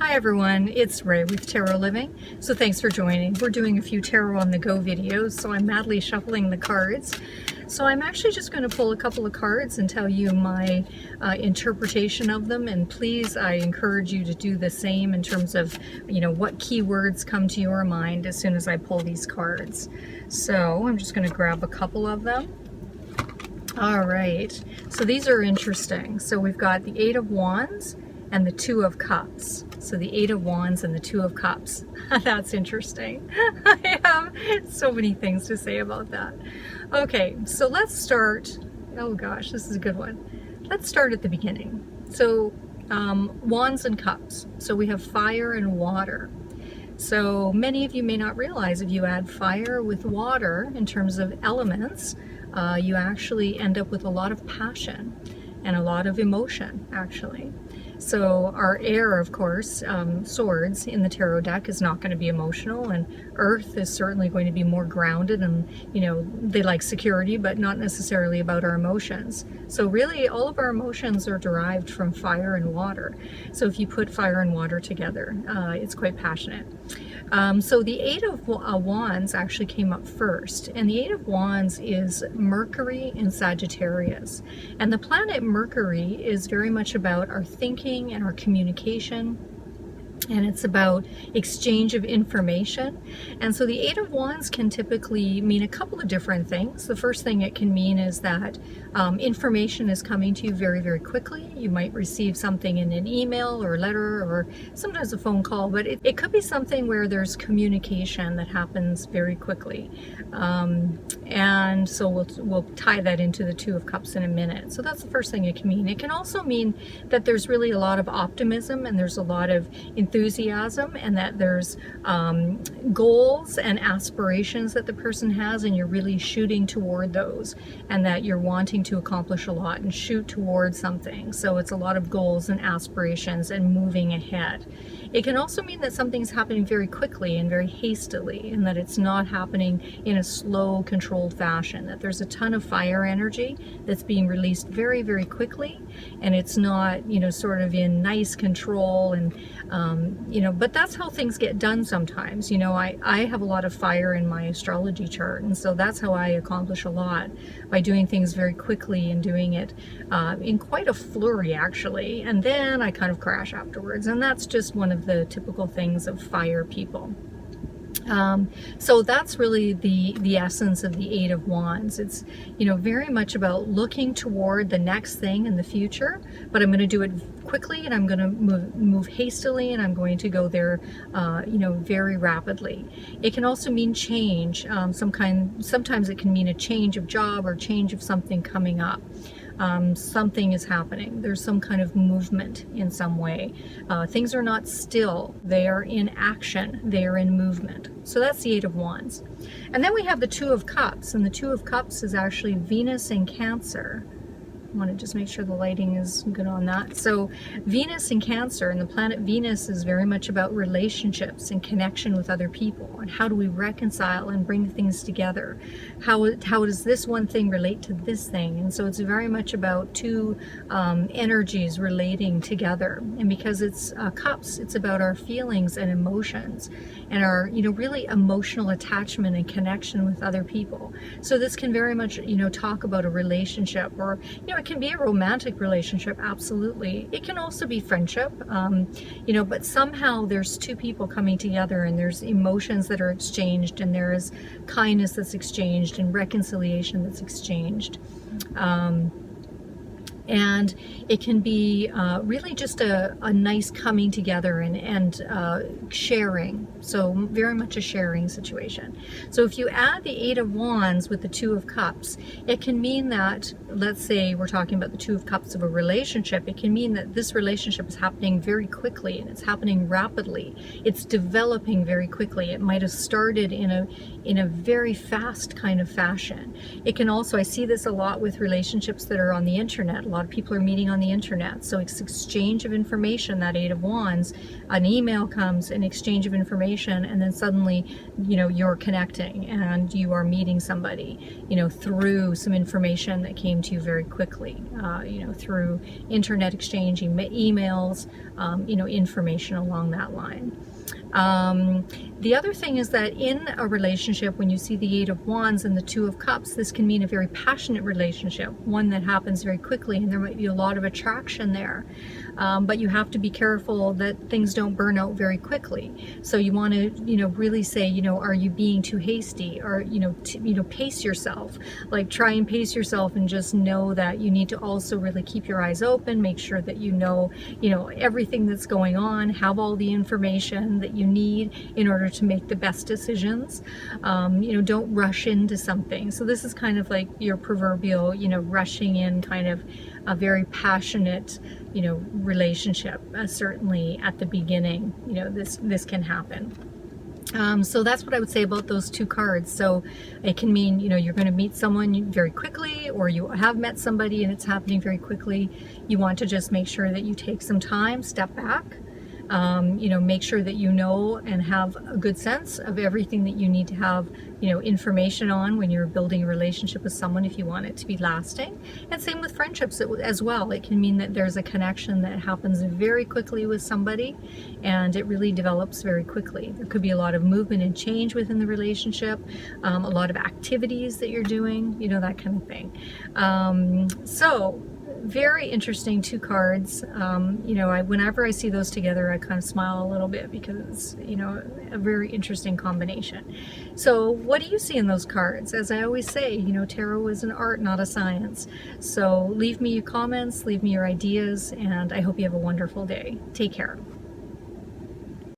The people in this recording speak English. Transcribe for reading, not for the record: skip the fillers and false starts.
Hi everyone, it's Ray with Tarot Living. So thanks for joining. We're doing a few Tarot on the go videos, so I'm madly shuffling the cards. So I'm actually just going to pull a couple of cards and tell you my interpretation of them, and please, I encourage you to do the same in terms of, what keywords come to your mind as soon as I pull these cards. So I'm just going to grab a couple of them. All right, so these are interesting. So we've got the Eight of Wands and the Two of Cups. So the Eight of Wands and the Two of Cups. That's interesting. I have so many things to say about that. Okay, so let's start. Oh gosh, this is a good one. Let's start at the beginning. So Wands and Cups. So we have fire and water. So many of you may not realize if you add fire with water in terms of elements, you actually end up with a lot of passion and a lot of emotion, actually. So our air, of course, swords in the tarot deck is not going to be emotional, and earth is certainly going to be more grounded, and they like security, but not necessarily about our emotions. So really all of our emotions are derived from fire and water. So if you put fire and water together, it's quite passionate. So the Eight of Wands actually came up first, and the Eight of Wands is Mercury in Sagittarius, and the planet Mercury is very much about our thinking and our communication, and it's about exchange of information. And so the Eight of Wands can typically mean a couple of different things. The first thing it can mean is that information is coming to you very, very quickly. You might receive something in an email or a letter or sometimes a phone call, but it could be something where there's communication that happens very quickly. And so we'll tie that into the Two of Cups in a minute. So that's the first thing it can mean. It can also mean that there's really a lot of optimism, and there's a lot of enthusiasm, and that there's goals and aspirations that the person has, and you're really shooting toward those, and that you're wanting to accomplish a lot and shoot towards something. So it's a lot of goals and aspirations and moving ahead. It can also mean that something's happening very quickly and very hastily, and that it's not happening in a slow, controlled fashion, that there's a ton of fire energy that's being released very, very quickly, and it's not, sort of in nice control, and but that's how things get done sometimes. I have a lot of fire in my astrology chart, and so that's how I accomplish a lot, by doing things very quickly and doing it in quite a flurry, actually, and then I kind of crash afterwards, and that's just one of the typical things of fire people. So that's really the essence of the Eight of Wands. It's, very much about looking toward the next thing in the future, but I'm going to do it quickly, and I'm going to move hastily, and I'm going to go there, very rapidly. It can also mean change. Sometimes it can mean a change of job or change of something coming up. Something is happening. There's some kind of movement in some way. Things are not still. They are in action. They are in movement. So that's the Eight of Wands. And then we have the Two of Cups, and the Two of Cups is actually Venus in Cancer. I want to just make sure the lighting is good on that. So Venus in Cancer, and the planet Venus is very much about relationships and connection with other people, and how do we reconcile and bring things together. How does this one thing relate to this thing? And so it's very much about two energies relating together. And because it's cups, it's about our feelings and emotions, and our really emotional attachment and connection with other people. So this can very much talk about a relationship, or it can be a romantic relationship, absolutely. It can also be friendship, but somehow there's two people coming together, and there's emotions that are exchanged, and there is kindness that's exchanged, and reconciliation that's exchanged. And it can be really just a nice coming together and sharing. So very much a sharing situation. So if you add the Eight of Wands with the Two of Cups, it can mean that, let's say we're talking about the Two of Cups of a relationship, it can mean that this relationship is happening very quickly, and it's happening rapidly. It's developing very quickly. It might have started in a very fast kind of fashion. It can also, I see this a lot with relationships that are on the internet. A lot of people are meeting on the internet, so it's exchange of information. That Eight of Wands, an email comes, an exchange of information, and then suddenly, you know, you're connecting and you are meeting somebody, you know, through some information that came to you very quickly, you know, through internet exchange, emails, you know, information along that line. The other thing is that in a relationship, when you see the Eight of Wands and the Two of Cups, this can mean a very passionate relationship, one that happens very quickly, and there might be a lot of attraction there. But you have to be careful that things don't burn out very quickly. So you want to, you know, really say, you know, are you being too hasty? Or, you know, pace yourself. Like, try and pace yourself, and just know that you need to also really keep your eyes open, make sure that you know, everything that's going on, have all the information that you need in order to make the best decisions. You know, don't rush into something. So this is kind of like your proverbial, you know, rushing in kind of a very passionate, you know, relationship. Certainly at the beginning, you know, this can happen. So that's what I would say about those two cards. So it can mean, you know, you're going to meet someone very quickly, or you have met somebody and it's happening very quickly. You want to just make sure that you take some time, step back, you know, make sure that you know and have a good sense of everything that you need to have, you know, information on when you're building a relationship with someone, if you want it to be lasting. And same with friendships as well. It can mean that there's a connection that happens very quickly with somebody, and it really develops very quickly. There could be a lot of movement and change within the relationship, a lot of activities that you're doing, you know, that kind of thing. So very interesting two cards. You know, whenever I see those together, I kind of smile a little bit, because it's, you know, a very interesting combination. So what do you see in those cards? As I always say, you know, tarot is an art, not a science. So leave me your comments, leave me your ideas, and I hope you have a wonderful day. Take care.